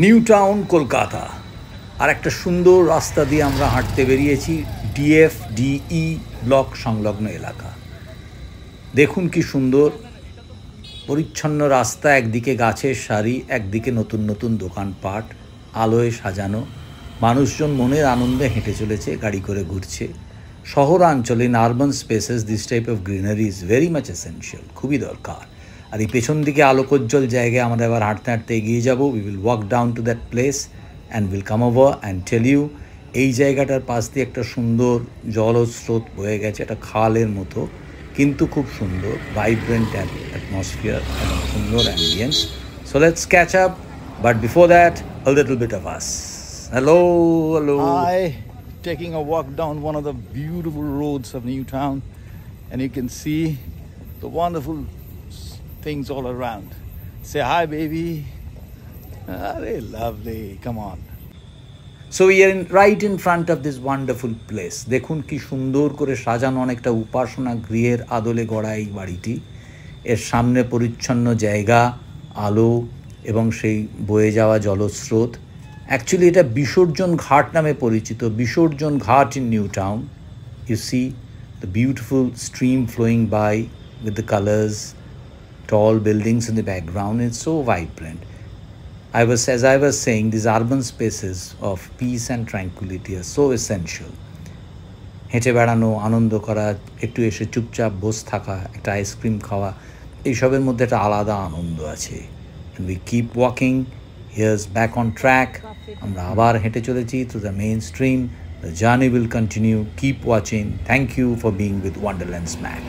New town Kolkata আর একটা সুন্দর রাস্তা দিয়ে আমরা হাঁটতে বেরিয়েছি ডিএফডিই ব্লক সংলগ্ন এলাকা। দেখুন কি সুন্দর পরিচ্ছন্ন রাস্তা, একদিকে গাছের সারি, একদিকে নতুন নতুন দোকানপাট আলোয় সাজানো, মানুষজন মনের আনন্দে হেঁটে চলেছে, গাড়ি করে ঘুরছে। শহরাঞ্চলে in urban spaces this type of greenery is very much essential, খুবই দরকার। আর এই পেছন দিকে আলোকোজ্জ্বল জায়গায় আমরা এবার হাঁটতে হাঁটতে এগিয়ে যাব। We will walk down to that place and will come over and tell you এই জায়গাটার পাশ দিয়ে একটা সুন্দর জলস্রোত বয়ে গেছে, একটা খালের মতো, কিন্তু খুব সুন্দর ভাইব্রেন্ট অ্যাটমসফিয়ার এবং সুন্দর ambience. So let's catch up, but before that a little bit of us. Hello. Hi, taking a walk down one of the beautiful roads of New Town, and you can see the wonderful things all around. Say hi, baby. Very lovely. Come on. So we are right in front of this wonderful place. দেখুন কি সুন্দর করে সাজানো, অনেকটা উপাসনা গৃহের আদলে গড়া এই বাড়িটি। এর সামনে পরিচ্ছন্ন জায়গা, আলো এবং সেই বয়ে যাওয়া জলস্রোত। অ্যাকচুয়ালি এটা বিসর্জন ঘাট নামে পরিচিত, Bisarjan Ghat in New Town. You see the beautiful stream flowing by with the colors, tall buildings in the background. It's so vibrant. As I was saying, these urban spaces of peace and tranquility are so essential. হেঁটে বেড়ানো, আনন্দ করা, একটু এসে চুপচাপ বসে থাকা, একটা ice cream খাওয়া, এইসবের মধ্যে একটা আলাদা আনন্দ আছে। And we keep walking. Here's back on track. আমরা আবার হেঁটে চলেছি through the mainstream. The journey will continue. Keep watching. Thank you for being with Wonderlands Max.